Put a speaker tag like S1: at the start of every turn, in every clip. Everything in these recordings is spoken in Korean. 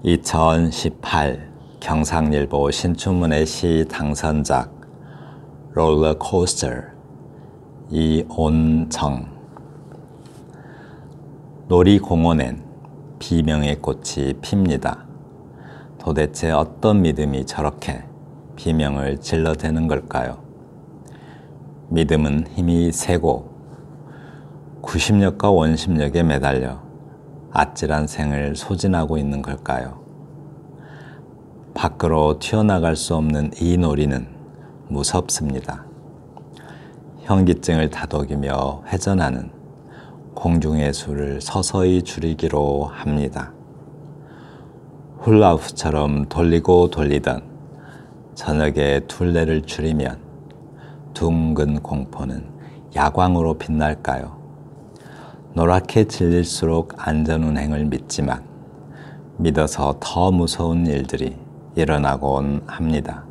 S1: 2018 경상일보 신춘문예 시 당선작 롤러코스터 이온정. 놀이공원엔 비명의 꽃이 핍니다. 도대체 어떤 믿음이 저렇게 비명을 질러대는 걸까요? 믿음은 힘이 세고 구심력과 원심력에 매달려 아찔한 생을 소진하고 있는 걸까요? 밖으로 튀어나갈 수 없는 이 놀이는 무섭습니다. 현기증을 다독이며 회전하는 공중의 수를 서서히 줄이기로 합니다. 훌라후프처럼 돌리고 돌리던 저녁의 둘레를 줄이면 둥근 공포는 야광으로 빛날까요? 노랗게 질릴수록 안전운행을 믿지만 믿어서 더 무서운 일들이 일어나곤 합니다.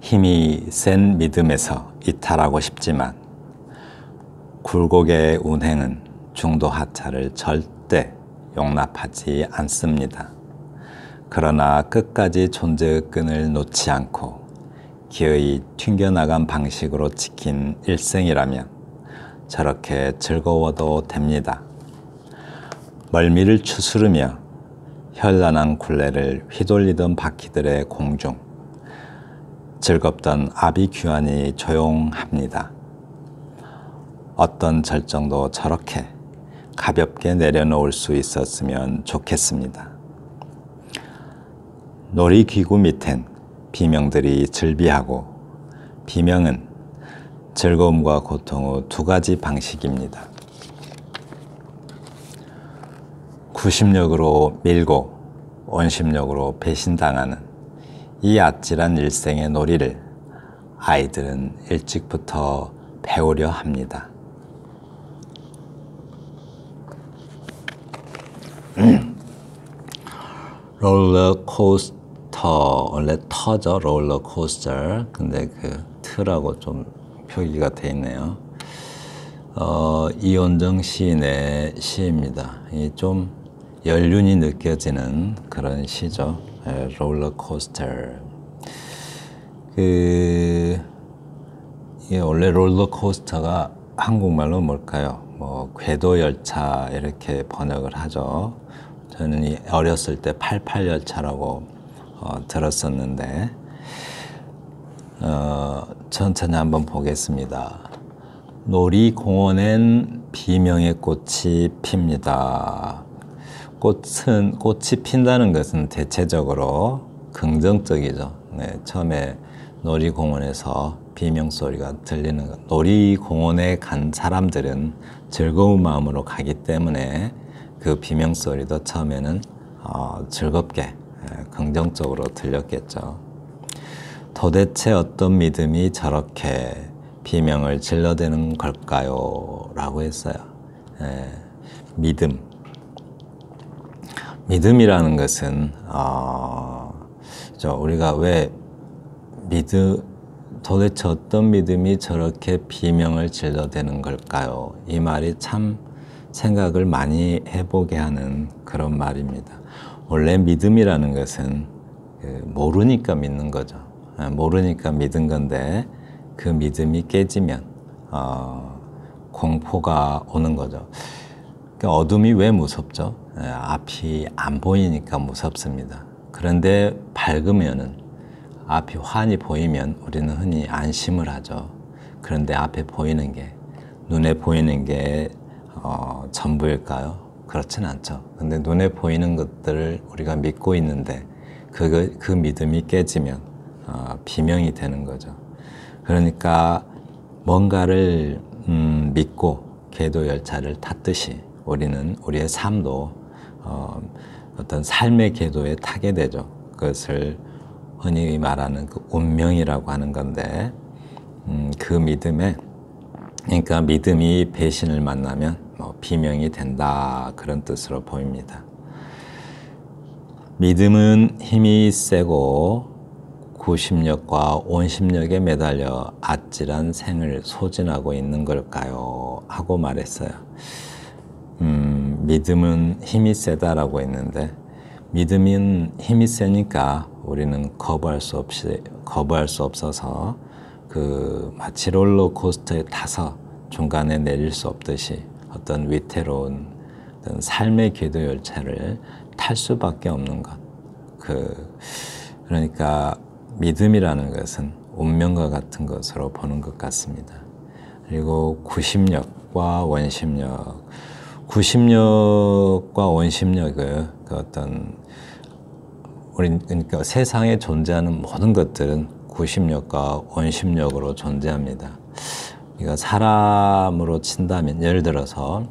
S1: 힘이 센 믿음에서 이탈하고 싶지만 굴곡의 운행은 중도 하차를 절대 용납하지 않습니다. 그러나 끝까지 존재의 끈을 놓지 않고 기어이 튕겨나간 방식으로 지킨 일생이라면 저렇게 즐거워도 됩니다. 멀미를 추스르며 현란한 굴레를 휘돌리던 바퀴들의 공중, 즐겁던 아비규환이 조용합니다. 어떤 절정도 저렇게 가볍게 내려놓을 수 있었으면 좋겠습니다. 놀이기구 밑엔 비명들이 즐비하고 비명은 즐거움과 고통의 두 가지 방식입니다. 구심력으로 밀고 원심력으로 배신당하는 이 아찔한 일생의 놀이를 아이들은 일찍부터 배우려 합니다. 롤러코스터, 원래 터죠, 롤러코스터. 근데 그 트라고 좀 표기가 돼 있네요. 이온정 시인의 시입니다. 이 좀 연륜이 느껴지는 그런 시죠. 롤러코스터. 이게 원래 롤러코스터가 한국말로 뭘까요? 뭐 궤도열차 이렇게 번역을 하죠. 저는 어렸을 때 88열차라고 들었었는데 천천히 한번 보겠습니다. 놀이공원엔 비명의 꽃이 핍니다. 꽃이 핀다는 것은 대체적으로 긍정적이죠. 네, 처음에 놀이공원에서 비명소리가 들리는 것. 놀이공원에 간 사람들은 즐거운 마음으로 가기 때문에 그 비명소리도 처음에는 즐겁게 긍정적으로 들렸겠죠. 도대체 어떤 믿음이 저렇게 비명을 질러대는 걸까요? 라고 했어요. 믿음이라는 것은 우리가 왜 도대체 어떤 믿음이 저렇게 비명을 질러대는 걸까요? 이 말이 참 생각을 많이 해보게 하는 그런 말입니다. 원래 믿음이라는 것은 모르니까 믿는 거죠. 모르니까 믿은 건데 그 믿음이 깨지면 공포가 오는 거죠. 그러니까 어둠이 왜 무섭죠? 앞이 안 보이니까 무섭습니다. 그런데 밝으면은 앞이 환히 보이면 우리는 흔히 안심을 하죠. 그런데 앞에 보이는 게, 눈에 보이는 게 전부일까요? 그렇진 않죠. 근데 눈에 보이는 것들을 우리가 믿고 있는데 그 믿음이 깨지면 비명이 되는 거죠. 그러니까 뭔가를 믿고 궤도열차를 탔듯이 우리는 우리의 삶도 어떤 삶의 궤도에 타게 되죠. 그것을 흔히 말하는 그 운명이라고 하는 건데 그 믿음에, 그러니까 믿음이 배신을 만나면 비명이 된다, 그런 뜻으로 보입니다. 믿음은 힘이 세고 구심력과 원심력에 매달려 아찔한 생을 소진하고 있는 걸까요? 하고 말했어요. 믿음은 힘이 세다라고 했는데 믿음은 힘이 세니까 우리는 거부할 수 없어서 그 마치 롤러코스터에 타서 중간에 내릴 수 없듯이 어떤 위태로운 어떤 삶의 궤도 열차를 탈 수밖에 없는 것. 그러니까 믿음이라는 것은 운명과 같은 것으로 보는 것 같습니다. 그리고 구심력과 원심력. 구심력과 원심력을 그 어떤 그러니까 세상에 존재하는 모든 것들은 구심력과 원심력으로 존재합니다. 그러니까 사람으로 친다면 예를 들어서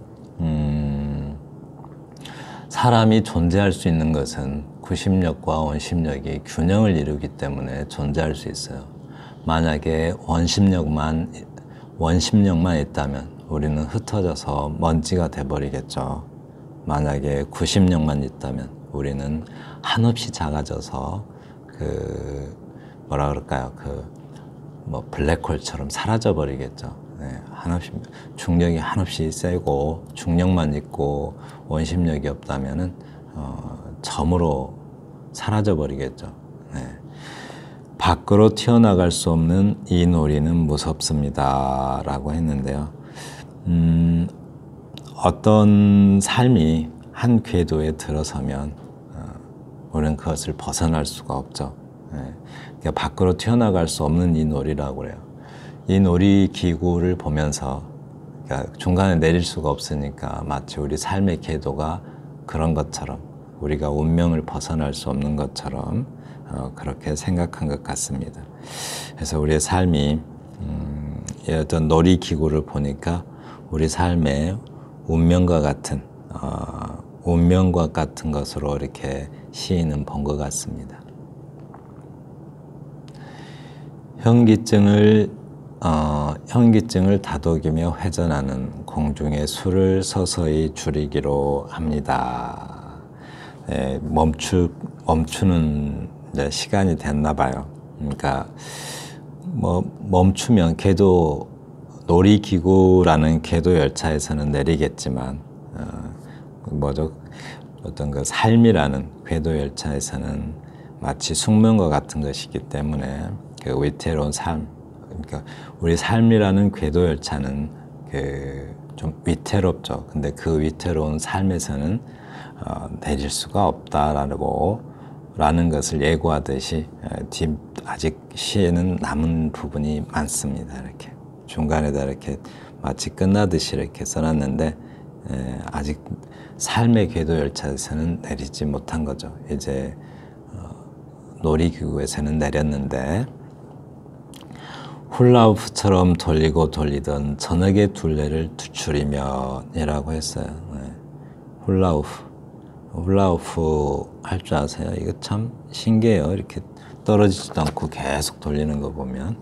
S1: 사람이 존재할 수 있는 것은 구심력과 원심력이 균형을 이루기 때문에 존재할 수 있어요. 만약에 원심력만 있다면 우리는 흩어져서 먼지가 돼버리겠죠. 만약에 구심력만 있다면 우리는 한없이 작아져서 블랙홀처럼 사라져 버리겠죠. 네, 한없이 중력이 한없이 세고 중력만 있고 원심력이 없다면은 점으로 사라져 버리겠죠. 네. 밖으로 튀어나갈 수 없는 이 놀이는 무섭습니다. 라고 했는데요. 어떤 삶이 한 궤도에 들어서면 우리는 그것을 벗어날 수가 없죠. 그러니까 밖으로 튀어나갈 수 없는 이 놀이라고 그래요. 이 놀이기구를 보면서 그러니까 중간에 내릴 수가 없으니까 마치 우리 삶의 궤도가 그런 것처럼 우리가 운명을 벗어날 수 없는 것처럼 그렇게 생각한 것 같습니다. 그래서 우리의 삶이 어떤 놀이기구를 보니까 우리 삶의 운명과 같은 것으로 이렇게 시인은 본 것 같습니다. 현기증을 다독이며 회전하는 공중의 수를 서서히 줄이기로 합니다. 네, 멈추는 이제 시간이 됐나 봐요. 그러니까 멈추면 놀이기구라는 궤도 열차에서는 내리겠지만 어떤 그 삶이라는 궤도 열차에서는 마치 숙명과 같은 것이기 때문에 그 위태로운 삶, 그러니까 우리 삶이라는 궤도 열차는 좀 위태롭죠. 근데 그 위태로운 삶에서는 내릴 수가 없다라는 것을 예고하듯이 아직 시에는 남은 부분이 많습니다. 이렇게 중간에다 이렇게 마치 끝나듯이 이렇게 써놨는데 아직 삶의 궤도 열차에서는 내리지 못한 거죠. 이제 놀이기구에서는 내렸는데 훌라후프처럼 돌리고 돌리던 저녁의 둘레를 줄이면이라고 했어요. 훌라후프 할 줄 아세요? 이거 참 신기해요. 이렇게 떨어지지도 않고 계속 돌리는 거 보면.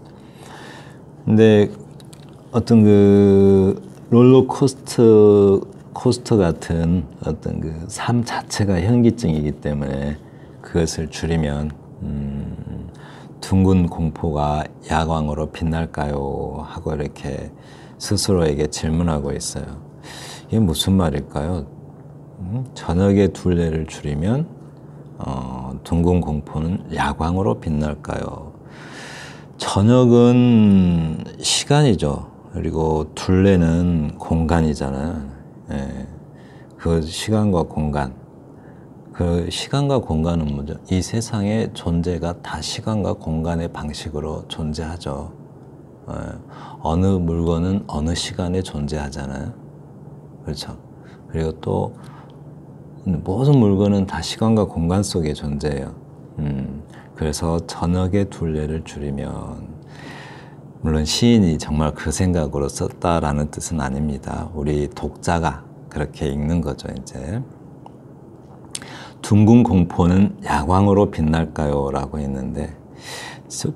S1: 근데 어떤 롤러코스터 같은 어떤 그 삶 자체가 현기증이기 때문에 그것을 줄이면 둥근 공포가 야광으로 빛날까요? 하고 이렇게 스스로에게 질문하고 있어요. 이게 무슨 말일까요? 저녁의 둘레를 줄이면 둥근 공포는 야광으로 빛날까요? 저녁은 시간이죠. 그리고 둘레는 공간이잖아요. 그 시간과 공간. 그 시간과 공간은 뭐죠? 이 세상의 존재가 다 시간과 공간의 방식으로 존재하죠. 어느 물건은 어느 시간에 존재하잖아요. 그렇죠? 그리고 또 모든 물건은 다 시간과 공간 속에 존재해요. 그래서 저녁의 둘레를 줄이면, 물론 시인이 정말 그 생각으로 썼다라는 뜻은 아닙니다. 우리 독자가 그렇게 읽는 거죠, 이제. 둥근 공포는 야광으로 빛날까요? 라고 했는데,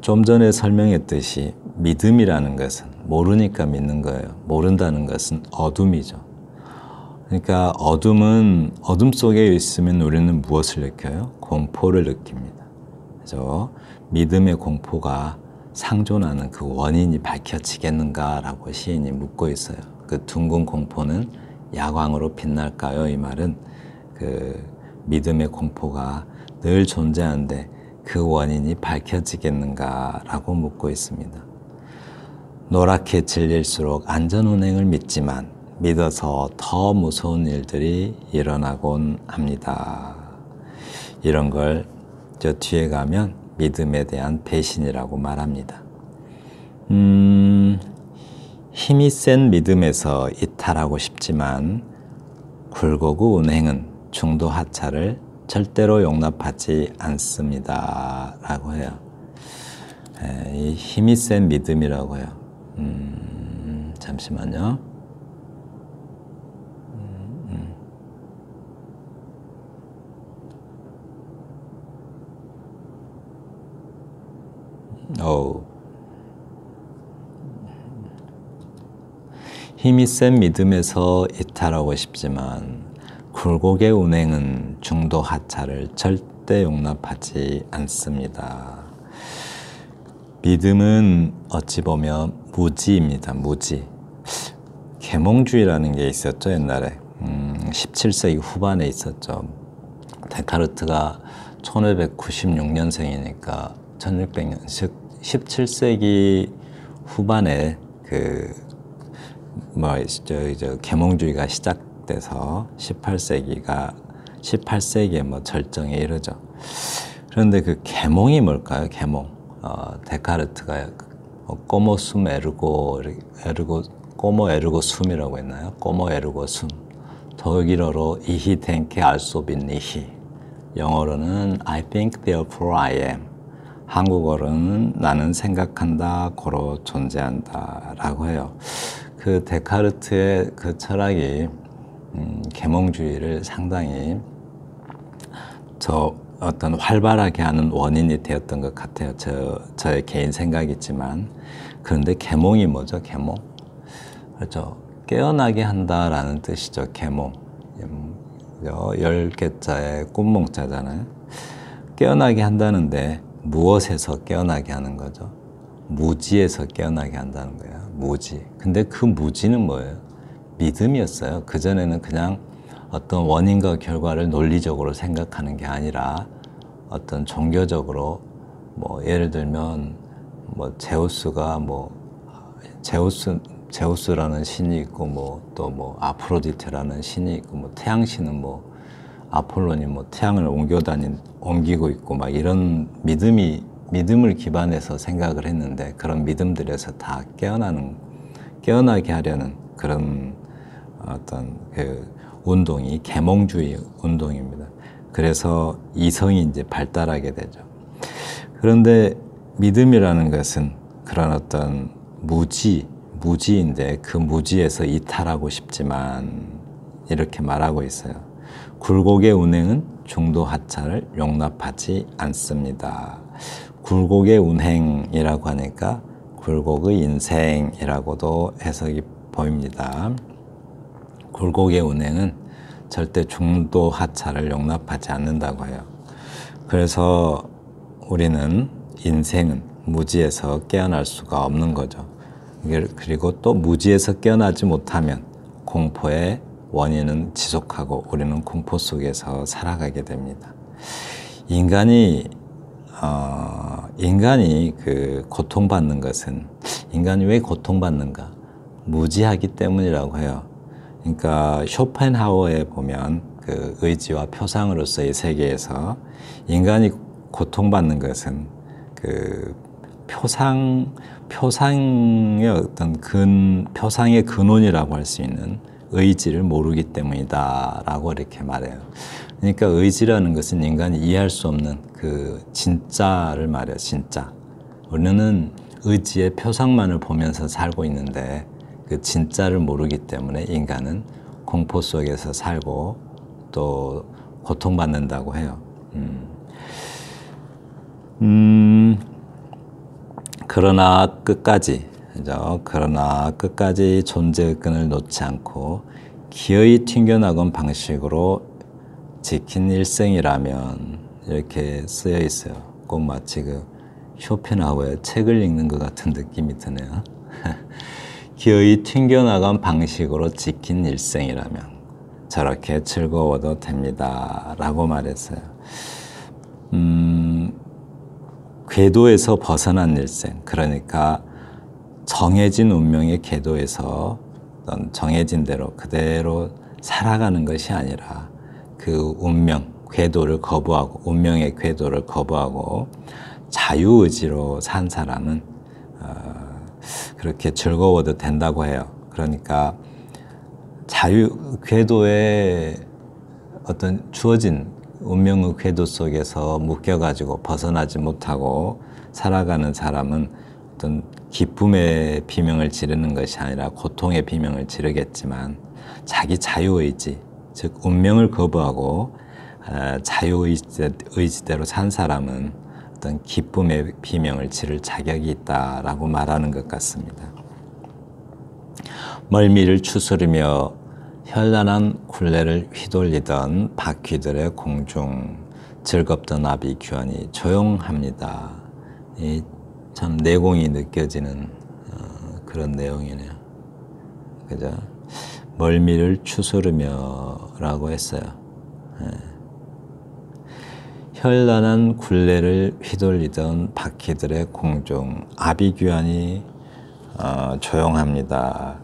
S1: 좀 전에 설명했듯이 믿음이라는 것은 모르니까 믿는 거예요. 모른다는 것은 어둠이죠. 그러니까 어둠 속에 있으면 우리는 무엇을 느껴요? 공포를 느낍니다. 그래서 믿음의 공포가 상존하는 그 원인이 밝혀지겠는가라고 시인이 묻고 있어요. 그 둥근 공포는 야광으로 빛날까요? 이 말은 그 믿음의 공포가 늘 존재하는데 그 원인이 밝혀지겠는가라고 묻고 있습니다. 노랗게 질릴수록 안전운행을 믿지만 믿어서 더 무서운 일들이 일어나곤 합니다. 이런 걸 저 뒤에 가면 믿음에 대한 배신이라고 말합니다. 힘이 센 믿음에서 이탈하고 싶지만 굴곡의 운행은 중도 하차를 절대로 용납하지 않습니다. 라고 해요. 이 힘이 센 믿음이라고 해요. 잠시만요. 힘이 센 믿음에서 이탈하고 싶지만 굴곡의 운행은 중도 하차를 절대 용납하지 않습니다. 믿음은 어찌 보면 무지입니다. 무지. 계몽주의라는 게 있었죠. 옛날에 17세기 후반에 있었죠. 데카르트가 1596년생이니까 1600년 17세기 후반에 계몽주의가 시작돼서 18세기에 뭐 절정에 이르죠. 그런데 그 계몽이 뭘까요? 계몽. 데카르트가 꼬모 숨 에르고 꼬모 에르고 숨이라고 했나요? 꼬모 에르고 숨. 독일어로 이히 덴케 알소 빈 니히. 영어로는 I think therefore I am. 한국어로는 나는 생각한다 고로 존재한다 라고 해요. 그 데카르트의 그 철학이 계몽주의를 상당히 어떤 활발하게 하는 원인이 되었던 것 같아요. 저의 개인 생각이지만. 그런데 계몽이 뭐죠? 계몽. 그렇죠. 깨어나게 한다라는 뜻이죠. 계몽. 10개자의 꿈몽자잖아요. 깨어나게 한다는데 무엇에서 깨어나게 하는 거죠? 무지에서 깨어나게 한다는 거예요. 무지. 근데 그 무지는 뭐예요? 믿음이었어요. 그전에는 그냥 어떤 원인과 결과를 논리적으로 생각하는 게 아니라 어떤 종교적으로 뭐 예를 들면 뭐 제우스라는 신이 있고 뭐 또 뭐 아프로디테라는 신이 있고 뭐 태양신은 뭐 아폴론이 뭐 태양을 옮기고 있고 막 이런 믿음을 기반해서 생각을 했는데 그런 믿음들에서 다 깨어나게 하려는 그런 어떤 그 운동이 계몽주의 운동입니다. 그래서 이성이 이제 발달하게 되죠. 그런데 믿음이라는 것은 그런 어떤 무지인데 그 무지에서 이탈하고 싶지만 이렇게 말하고 있어요. 굴곡의 운행은 중도 하차를 용납하지 않습니다. 굴곡의 운행이라고 하니까 굴곡의 인생이라고도 해석이 보입니다. 굴곡의 운행은 절대 중도 하차를 용납하지 않는다고 해요. 그래서 우리는 인생은 무지에서 깨어날 수가 없는 거죠. 그리고 또 무지에서 깨어나지 못하면 공포의 원인은 지속하고 우리는 공포 속에서 살아가게 됩니다. 인간이 그 고통받는 것은 인간이 왜 고통받는가? 무지하기 때문이라고 해요. 그러니까 쇼펜하우어에 보면 그 의지와 표상으로서의 세계에서 인간이 고통받는 것은 그 표상의 어떤 표상의 근원이라고 할 수 있는 의지를 모르기 때문이다라고 이렇게 말해요. 그러니까 의지라는 것은 인간이 이해할 수 없는 그 진짜를 말해요. 진짜. 우리는 의지의 표상만을 보면서 살고 있는데 그 진짜를 모르기 때문에 인간은 공포 속에서 살고 또 고통받는다고 해요. 그러나 끝까지 존재의 끈을 놓지 않고 기어이 튕겨나간 방식으로 지킨 일생이라면 이렇게 쓰여 있어요. 꼭 마치 그 쇼펜하우어의 책을 읽는 것 같은 느낌이 드네요. 기어이 튕겨나간 방식으로 지킨 일생이라면 저렇게 즐거워도 됩니다. 라고 말했어요. 궤도에서 벗어난 일생, 그러니까 정해진 운명의 궤도에서 어떤 정해진 대로 그대로 살아가는 것이 아니라 그 운명, 궤도를 거부하고 운명의 궤도를 거부하고 자유의지로 산 사람은 그렇게 즐거워도 된다고 해요. 그러니까 궤도에 어떤 주어진 운명의 궤도 속에서 묶여가지고 벗어나지 못하고 살아가는 사람은 어떤 기쁨의 비명을 지르는 것이 아니라 고통의 비명을 지르겠지만 자기 자유의지, 즉 운명을 거부하고 자유의지대로 산 사람은 어떤 기쁨의 비명을 지를 자격이 있다라고 말하는 것 같습니다. 멀미를 추스르며 현란한 굴레를 휘돌리던 바퀴들의 공중, 즐겁던 아비규환이 조용합니다. 이 참 내공이 느껴지는 그런 내용이네요. 그죠? 멀미를 추스르며 라고 했어요. 현란한 굴레를 휘돌리던 바퀴들의 공중, 아비규환이 조용합니다.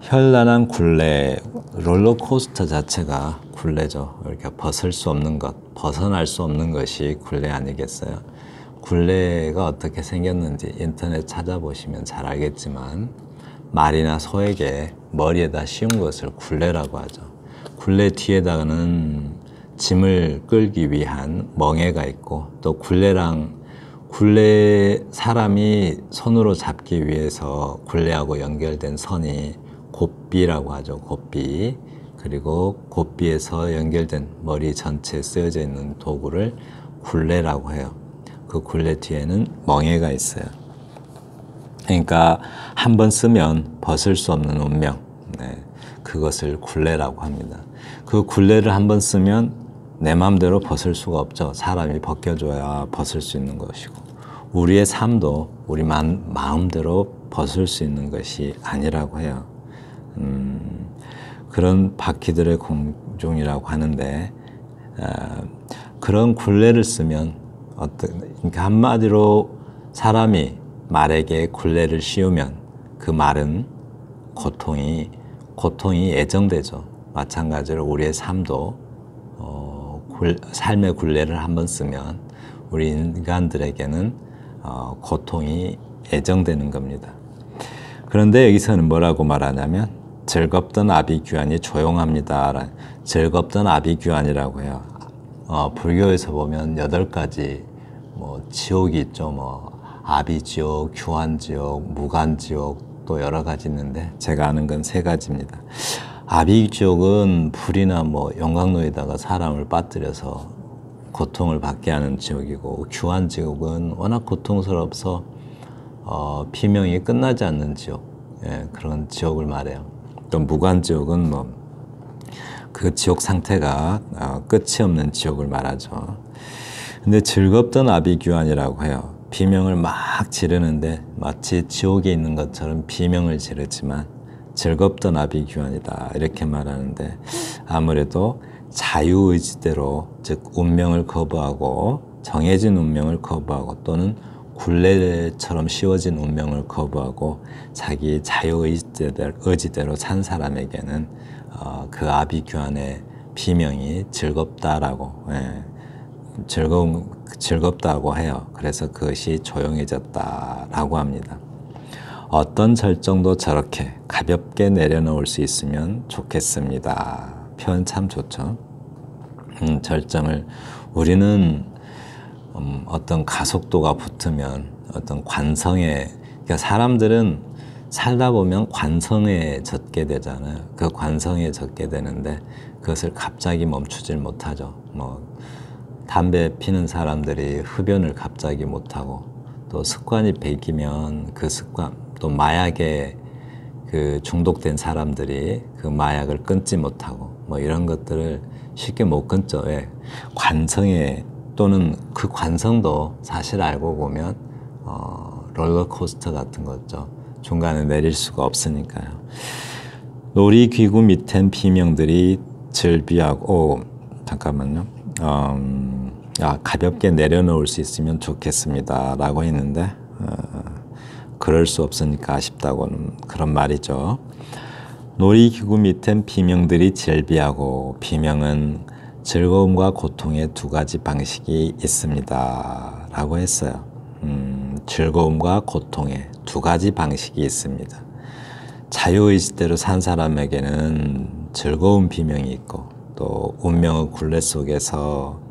S1: 현란한 굴레, 롤러코스터 자체가 굴레죠. 이렇게 벗을 수 없는 것, 벗어날 수 없는 것이 굴레 아니겠어요? 굴레가 어떻게 생겼는지 인터넷 찾아보시면 잘 알겠지만 말이나 소에게 머리에다 씌운 것을 굴레라고 하죠. 굴레 뒤에다가는 짐을 끌기 위한 멍에가 있고 또 굴레 사람이 손으로 잡기 위해서 굴레하고 연결된 선이 곱비라고 하죠. 곱비. 그리고 곱비에서 연결된 머리 전체에 쓰여져 있는 도구를 굴레라고 해요. 그 굴레 뒤에는 멍에가 있어요. 그러니까 한 번 쓰면 벗을 수 없는 운명, 그것을 굴레라고 합니다. 그 굴레를 한 번 쓰면 내 마음대로 벗을 수가 없죠. 사람이 벗겨줘야 벗을 수 있는 것이고 우리의 삶도 우리 마음대로 벗을 수 있는 것이 아니라고 해요. 그런 바퀴들의 공중이라고 하는데 그런 굴레를 쓰면 그러니까 한마디로 사람이 말에게 굴레를 씌우면 그 말은 고통이 애정되죠. 마찬가지로 우리의 삶도 삶의 굴레를 한번 쓰면 우리 인간들에게는 고통이 애정되는 겁니다. 그런데 여기서는 뭐라고 말하냐면 즐겁던 아비규환이 조용합니다. 즐겁던 아비규환이라고 해요. 불교에서 보면 8가지 지옥이 있죠. 아비지옥, 규환지옥, 무간지옥 또 여러 가지 있는데 제가 아는 건 3가지입니다. 아비지옥은 불이나 용광로에다가 사람을 빠뜨려서 고통을 받게 하는 지옥이고 규환지옥은 워낙 고통스러워서 비명이 끝나지 않는 지옥, 그런 지옥을 말해요. 또 무간지옥은 그 지옥 상태가 끝이 없는 지옥을 말하죠. 근데 즐겁던 아비규환이라고 해요. 비명을 막 지르는데 마치 지옥에 있는 것처럼 비명을 지르지만 즐겁던 아비규환이다 이렇게 말하는데 아무래도 자유의지대로 즉 운명을 거부하고 정해진 운명을 거부하고 또는 굴레처럼 씌워진 운명을 거부하고 자기 자유의지대로 산 사람에게는 그 아비규환의 비명이 즐겁다라고 즐겁다고 해요. 그래서 그것이 조용해졌다라고 합니다. 어떤 절정도 저렇게 가볍게 내려놓을 수 있으면 좋겠습니다. 표현 참 좋죠. 절정을 우리는 어떤 가속도가 붙으면 어떤 관성에 그러니까 사람들은 살다 보면 관성에 젖게 되잖아요. 그 관성에 젖게 되는데 그것을 갑자기 멈추질 못하죠. 담배 피는 사람들이 흡연을 갑자기 못하고 또 습관이 배기면 그 습관 또 마약에 그 중독된 사람들이 그 마약을 끊지 못하고 이런 것들을 쉽게 못 끊죠. 왜? 관성에 또는 그 관성도 사실 알고 보면 롤러코스터 같은 거죠. 중간에 내릴 수가 없으니까요. 놀이기구 밑엔 비명들이 즐비하고 잠깐만요. 가볍게 내려놓을 수 있으면 좋겠습니다 라고 했는데 그럴 수 없으니까 아쉽다고는 그런 말이죠. 놀이기구 밑엔 비명들이 즐비하고, 비명은 즐거움과 고통의 두 가지 방식이 있습니다 라고 했어요. 즐거움과 고통의 두 가지 방식이 있습니다. 자유의지대로 산 사람에게는 즐거운 비명이 있고, 또 운명의 굴레 속에서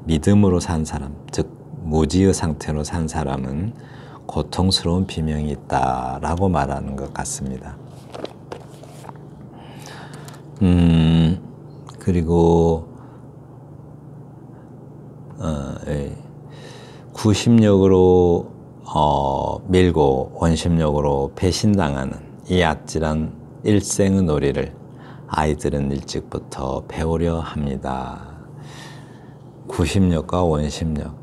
S1: 믿음으로 산 사람, 즉 무지의 상태로 산 사람은 고통스러운 비명이 있다라고 말하는 것 같습니다. 그리고 구심력으로 밀고 원심력으로 배신당하는 이 아찔한 일생의 놀이를 아이들은 일찍부터 배우려 합니다. 구심력과 원심력,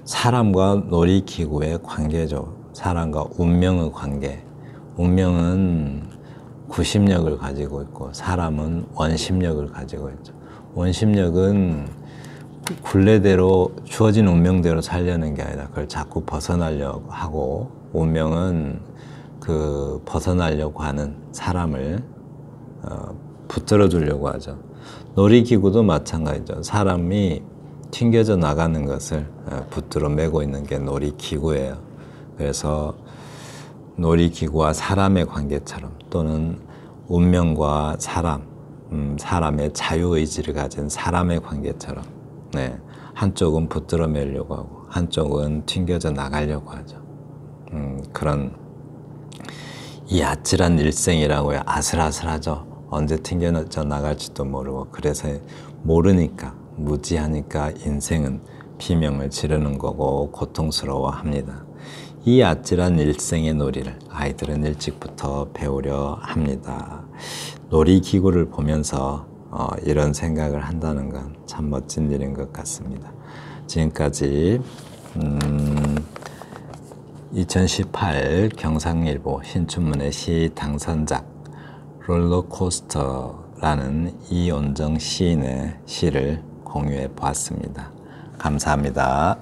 S1: 사람과 놀이기구의 관계죠. 사람과 운명의 관계. 운명은 구심력을 가지고 있고 사람은 원심력을 가지고 있죠. 원심력은 굴레대로 주어진 운명대로 살려는 게 아니라 그걸 자꾸 벗어나려고 하고, 운명은 그 벗어나려고 하는 사람을 붙들어 주려고 하죠. 놀이기구도 마찬가지죠. 사람이 튕겨져 나가는 것을 붙들어 매고 있는 게 놀이기구예요. 그래서 놀이기구와 사람의 관계처럼, 또는 운명과 사람, 사람의 자유의지를 가진 사람의 관계처럼, 한쪽은 붙들어 매려고 하고 한쪽은 튕겨져 나가려고 하죠. 그런 이 아찔한 일생이라고요. 아슬아슬하죠. 언제 튕겨져 나갈지도 모르고, 그래서 모르니까, 무지하니까 인생은 비명을 지르는 거고 고통스러워합니다. 이 아찔한 일생의 놀이를 아이들은 일찍부터 배우려 합니다. 놀이기구를 보면서 이런 생각을 한다는 건 참 멋진 일인 것 같습니다. 지금까지 2018 경상일보 신춘문예 시 당선작 롤러코스터라는 이온정 시인의 시를 공유해 보았습니다. 감사합니다.